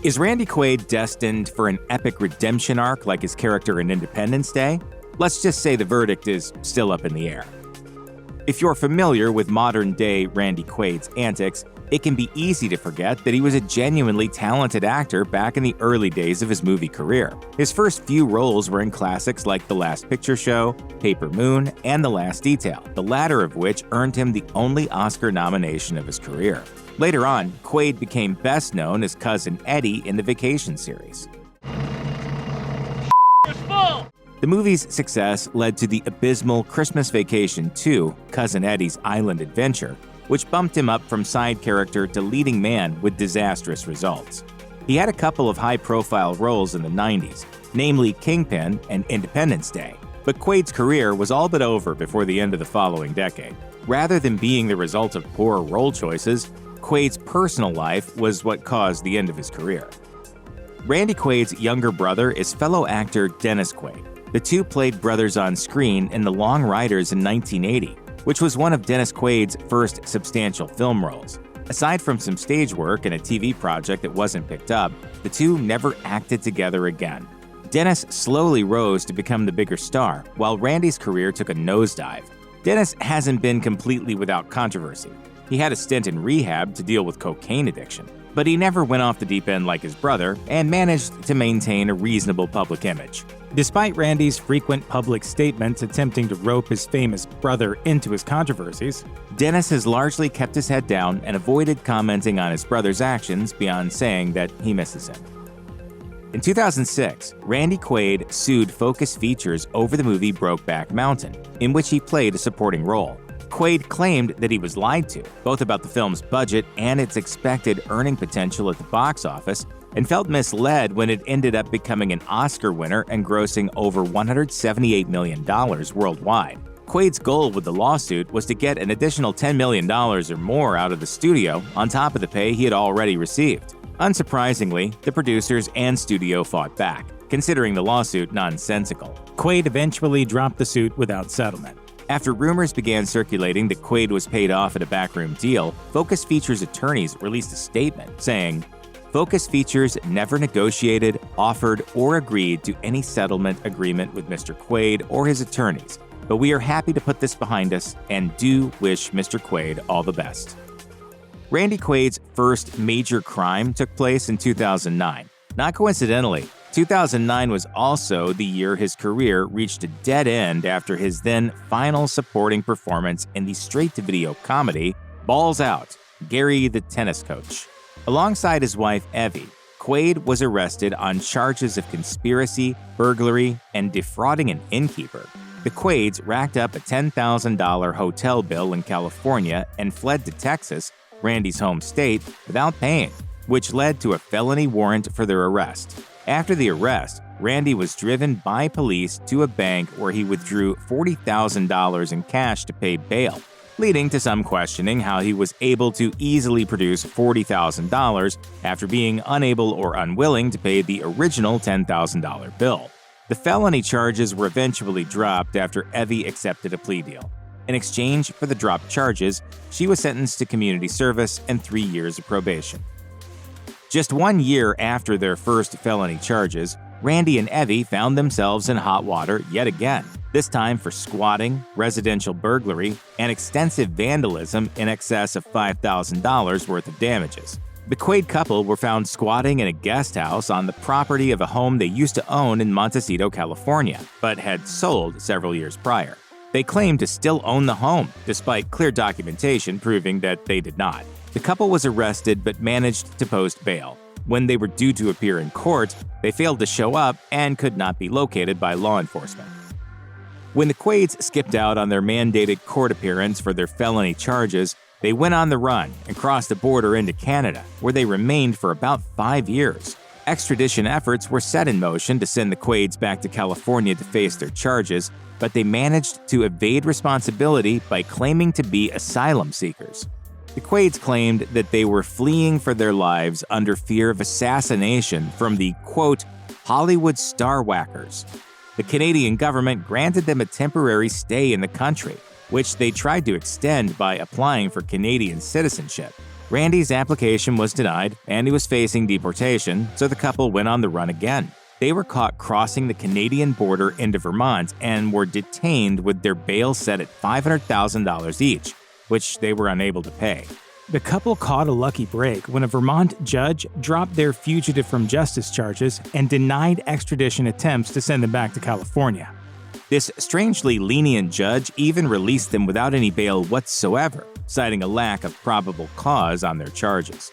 Is Randy Quaid destined for an epic redemption arc like his character in Independence Day? Let's just say the verdict is still up in the air. If you're familiar with modern-day Randy Quaid's antics, it can be easy to forget that he was a genuinely talented actor back in the early days of his movie career. His first few roles were in classics like The Last Picture Show, Paper Moon, and The Last Detail, the latter of which earned him the only Oscar nomination of his career. Later on, Quaid became best known as Cousin Eddie in the Vacation series. The movie's success led to the abysmal Christmas Vacation 2, Cousin Eddie's Island Adventure, which bumped him up from side character to leading man with disastrous results. He had a couple of high-profile roles in the 90s, namely Kingpin and Independence Day, but Quaid's career was all but over before the end of the following decade. Rather than being the result of poor role choices, Quaid's personal life was what caused the end of his career. Randy Quaid's younger brother is fellow actor Dennis Quaid. The two played brothers on screen in The Long Riders in 1980, which was one of Dennis Quaid's first substantial film roles. Aside from some stage work and a TV project that wasn't picked up, the two never acted together again. Dennis slowly rose to become the bigger star, while Randy's career took a nosedive. Dennis hasn't been completely without controversy. He had a stint in rehab to deal with cocaine addiction, but he never went off the deep end like his brother and managed to maintain a reasonable public image. Despite Randy's frequent public statements attempting to rope his famous brother into his controversies, Dennis has largely kept his head down and avoided commenting on his brother's actions beyond saying that he misses him. In 2006, Randy Quaid sued Focus Features over the movie Brokeback Mountain, in which he played a supporting role. Quaid claimed that he was lied to, both about the film's budget and its expected earning potential at the box office, and felt misled when it ended up becoming an Oscar winner and grossing over $178 million worldwide. Quaid's goal with the lawsuit was to get an additional $10 million or more out of the studio on top of the pay he had already received. Unsurprisingly, the producers and studio fought back, considering the lawsuit nonsensical. Quaid eventually dropped the suit without settlement. After rumors began circulating that Quaid was paid off at a backroom deal, Focus Features attorneys released a statement saying, "Focus Features never negotiated, offered, or agreed to any settlement agreement with Mr. Quaid or his attorneys, but we are happy to put this behind us and do wish Mr. Quaid all the best." Randy Quaid's first major crime took place in 2009. Not coincidentally, 2009 was also the year his career reached a dead end after his then final supporting performance in the straight-to-video comedy Balls Out, Gary the Tennis Coach. Alongside his wife Evie, Quaid was arrested on charges of conspiracy, burglary, and defrauding an innkeeper. The Quaids racked up a $10,000 hotel bill in California and fled to Texas, Randy's home state, without paying, which led to a felony warrant for their arrest. After the arrest, Randy was driven by police to a bank where he withdrew $40,000 in cash to pay bail, leading to some questioning how he was able to easily produce $40,000 after being unable or unwilling to pay the original $10,000 bill. The felony charges were eventually dropped after Evie accepted a plea deal. In exchange for the dropped charges, she was sentenced to community service and 3 years of probation. Just 1 year after their first felony charges, Randy and Evie found themselves in hot water yet again, this time for squatting, residential burglary, and extensive vandalism in excess of $5,000 worth of damages. The Quaid couple were found squatting in a guest house on the property of a home they used to own in Montecito, California, but had sold several years prior. They claimed to still own the home, despite clear documentation proving that they did not. The couple was arrested but managed to post bail. When they were due to appear in court, they failed to show up and could not be located by law enforcement. When the Quaids skipped out on their mandated court appearance for their felony charges, they went on the run and crossed the border into Canada, where they remained for about 5 years. Extradition efforts were set in motion to send the Quaids back to California to face their charges, but they managed to evade responsibility by claiming to be asylum seekers. The Quaids claimed that they were fleeing for their lives under fear of assassination from the, quote, Hollywood star whackers. The Canadian government granted them a temporary stay in the country, which they tried to extend by applying for Canadian citizenship. Randy's application was denied, and he was facing deportation, so the couple went on the run again. They were caught crossing the Canadian border into Vermont and were detained with their bail set at $500,000 each, which they were unable to pay. The couple caught a lucky break when a Vermont judge dropped their fugitive from justice charges and denied extradition attempts to send them back to California. This strangely lenient judge even released them without any bail whatsoever, citing a lack of probable cause on their charges.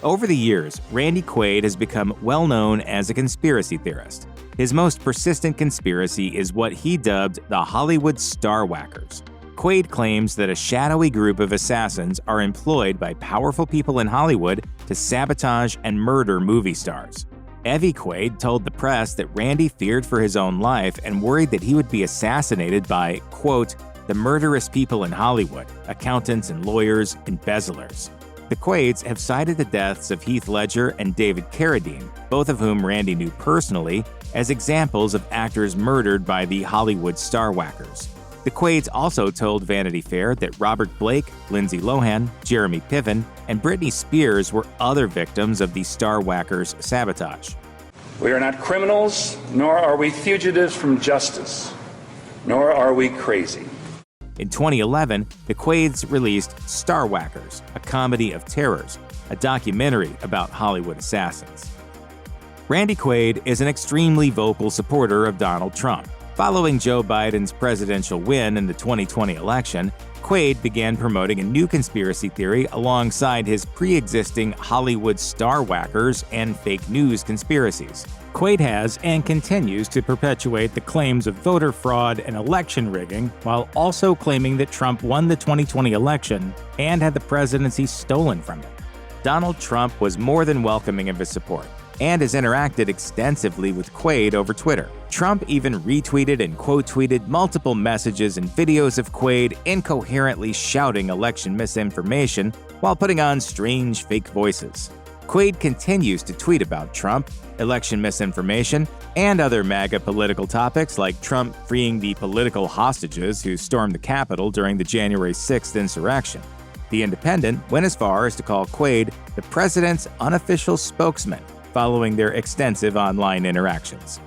Over the years, Randy Quaid has become well known as a conspiracy theorist. His most persistent conspiracy is what he dubbed the Hollywood Star Whackers. Quaid claims that a shadowy group of assassins are employed by powerful people in Hollywood to sabotage and murder movie stars. Evie Quaid told the press that Randy feared for his own life and worried that he would be assassinated by, quote, the murderous people in Hollywood, accountants and lawyers, embezzlers. The Quaids have cited the deaths of Heath Ledger and David Carradine, both of whom Randy knew personally, as examples of actors murdered by the Hollywood Star Whackers. The Quaids also told Vanity Fair that Robert Blake, Lindsay Lohan, Jeremy Piven, and Britney Spears were other victims of the Star Whackers' sabotage. We are not criminals, nor are we fugitives from justice, nor are we crazy. In 2011, the Quaids released Star Whackers, a comedy of terrors, a documentary about Hollywood assassins. Randy Quaid is an extremely vocal supporter of Donald Trump. Following Joe Biden's presidential win in the 2020 election, Quaid began promoting a new conspiracy theory alongside his pre-existing Hollywood Star Whackers and fake news conspiracies. Quaid has and continues to perpetuate the claims of voter fraud and election rigging, while also claiming that Trump won the 2020 election and had the presidency stolen from him. Donald Trump was more than welcoming of his support and has interacted extensively with Quaid over Twitter. Trump even retweeted and quote-tweeted multiple messages and videos of Quaid incoherently shouting election misinformation while putting on strange fake voices. Quaid continues to tweet about Trump, election misinformation, and other MAGA political topics like Trump freeing the political hostages who stormed the Capitol during the January 6th insurrection. The Independent went as far as to call Quaid the president's unofficial spokesman, following their extensive online interactions.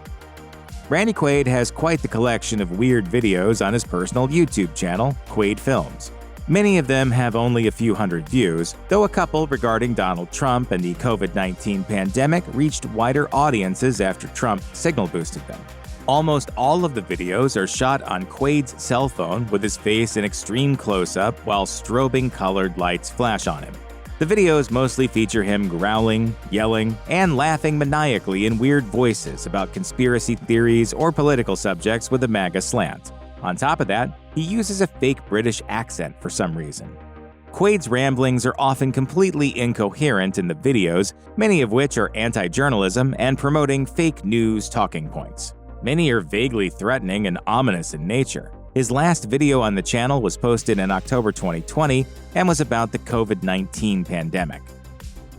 Randy Quaid has quite the collection of weird videos on his personal YouTube channel, Quaid Films. Many of them have only a few hundred views, though a couple regarding Donald Trump and the COVID-19 pandemic reached wider audiences after Trump signal boosted them. Almost all of the videos are shot on Quaid's cell phone with his face in extreme close-up while strobing colored lights flash on him. The videos mostly feature him growling, yelling, and laughing maniacally in weird voices about conspiracy theories or political subjects with a MAGA slant. On top of that, he uses a fake British accent for some reason. Quaid's ramblings are often completely incoherent in the videos, many of which are anti-journalism and promoting fake news talking points. Many are vaguely threatening and ominous in nature. His last video on the channel was posted in October 2020 and was about the COVID-19 pandemic.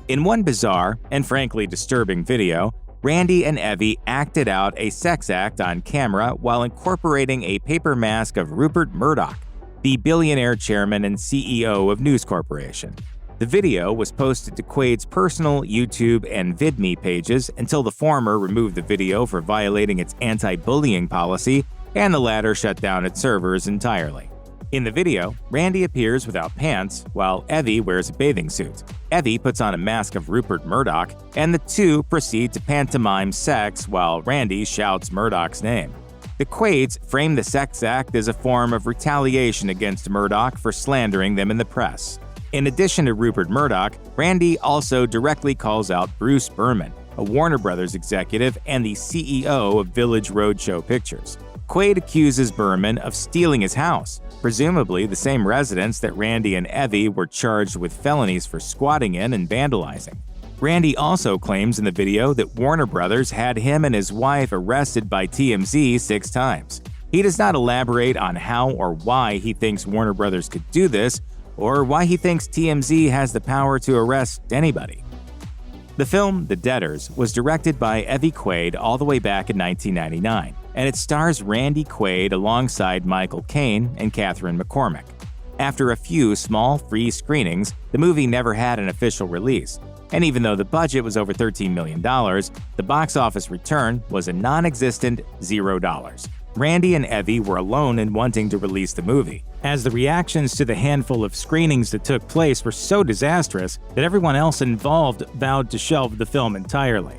In one bizarre and frankly disturbing video, Randy and Evie acted out a sex act on camera while incorporating a paper mask of Rupert Murdoch, the billionaire chairman and CEO of News Corporation. The video was posted to Quaid's personal YouTube and VidMe pages until the former removed the video for violating its anti-bullying policy, and the latter shut down its servers entirely. In the video, Randy appears without pants, while Evie wears a bathing suit. Evie puts on a mask of Rupert Murdoch, and the two proceed to pantomime sex while Randy shouts Murdoch's name. The Quaids frame the sex act as a form of retaliation against Murdoch for slandering them in the press. In addition to Rupert Murdoch, Randy also directly calls out Bruce Berman, a Warner Brothers executive and the CEO of Village Roadshow Pictures. Quaid accuses Berman of stealing his house, presumably the same residence that Randy and Evie were charged with felonies for squatting in and vandalizing. Randy also claims in the video that Warner Brothers had him and his wife arrested by TMZ 6 times. He does not elaborate on how or why he thinks Warner Brothers could do this, or why he thinks TMZ has the power to arrest anybody. The film, The Debtors, was directed by Evie Quaid all the way back in 1999, and it stars Randy Quaid alongside Michael Caine and Catherine McCormick. After a few small free screenings, the movie never had an official release. And even though the budget was over $13 million, the box office return was a non-existent $0. Randy and Evie were alone in wanting to release the movie, as the reactions to the handful of screenings that took place were so disastrous that everyone else involved vowed to shelve the film entirely.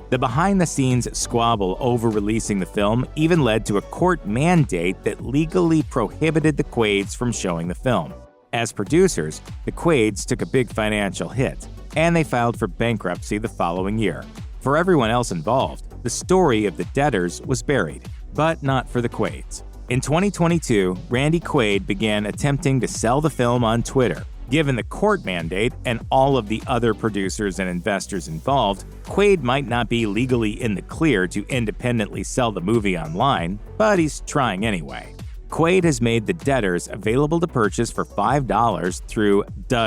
The behind-the-scenes squabble over releasing the film even led to a court mandate that legally prohibited the Quaids from showing the film. As producers, the Quaids took a big financial hit, and they filed for bankruptcy the following year. For everyone else involved, the story of the debtors was buried, but not for the Quaids. In 2022, Randy Quaid began attempting to sell the film on Twitter. Given the court mandate and all of the other producers and investors involved, Quaid might not be legally in the clear to independently sell the movie online, but he's trying anyway. Quaid has made The Debtors available to purchase for $5 through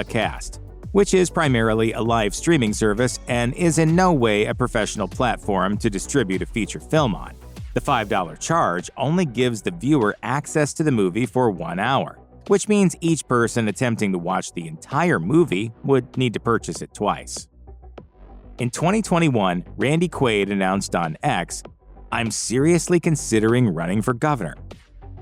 Cast, which is primarily a live streaming service and is in no way a professional platform to distribute a feature film on. The $5 charge only gives the viewer access to the movie for 1 hour, which means each person attempting to watch the entire movie would need to purchase it twice. In 2021, Randy Quaid announced on X, "I'm seriously considering running for governor."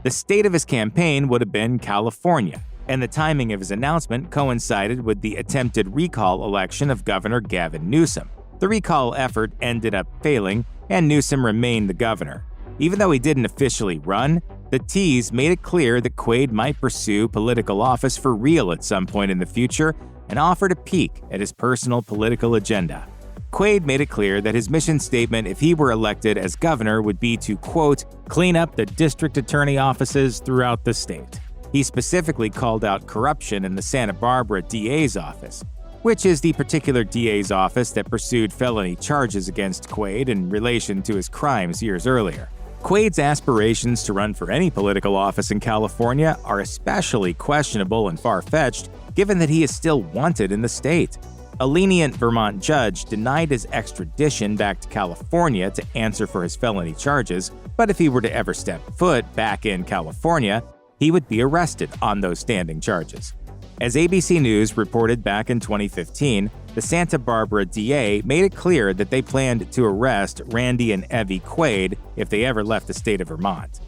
The state of his campaign would have been California, and the timing of his announcement coincided with the attempted recall election of Governor Gavin Newsom. The recall effort ended up failing, and Newsom remained the governor. Even though he didn't officially run, the tease made it clear that Quaid might pursue political office for real at some point in the future and offered a peek at his personal political agenda. Quaid made it clear that his mission statement if he were elected as governor would be to, quote, "clean up the district attorney offices throughout the state." He specifically called out corruption in the Santa Barbara DA's office, which is the particular DA's office that pursued felony charges against Quaid in relation to his crimes years earlier. Quaid's aspirations to run for any political office in California are especially questionable and far-fetched, given that he is still wanted in the state. A lenient Vermont judge denied his extradition back to California to answer for his felony charges, but if he were to ever step foot back in California, he would be arrested on those standing charges. As ABC News reported back in 2015, the Santa Barbara DA made it clear that they planned to arrest Randy and Evie Quaid if they ever left the state of Vermont.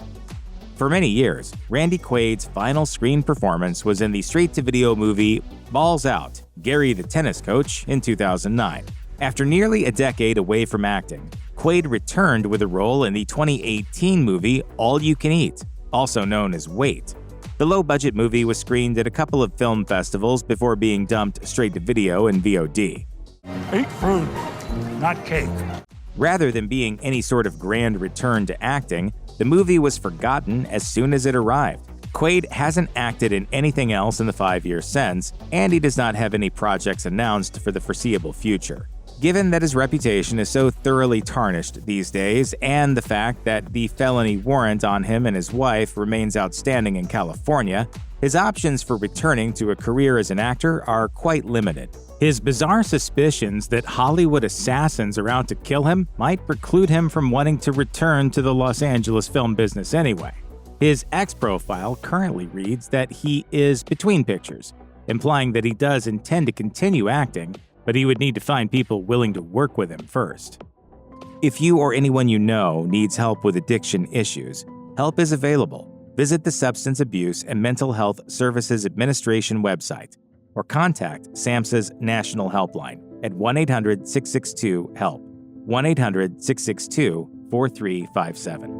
For many years, Randy Quaid's final screen performance was in the straight-to-video movie Balls Out, Gary the Tennis Coach in 2009. After nearly a decade away from acting, Quaid returned with a role in the 2018 movie All You Can Eat, also known as Wait. The low-budget movie was screened at a couple of film festivals before being dumped straight to video and VOD. Eat fruit, not cake. Rather than being any sort of grand return to acting, the movie was forgotten as soon as it arrived. Quaid hasn't acted in anything else in the 5 years since, and he does not have any projects announced for the foreseeable future. Given that his reputation is so thoroughly tarnished these days, and the fact that the felony warrant on him and his wife remains outstanding in California, his options for returning to a career as an actor are quite limited. His bizarre suspicions that Hollywood assassins are out to kill him might preclude him from wanting to return to the Los Angeles film business anyway. His X profile currently reads that he is between pictures, implying that he does intend to continue acting, but he would need to find people willing to work with him first. If you or anyone you know needs help with addiction issues, help is available. Visit the Substance Abuse and Mental Health Services Administration website or contact SAMHSA's National Helpline at 1-800-662-HELP, 1-800-662-4357.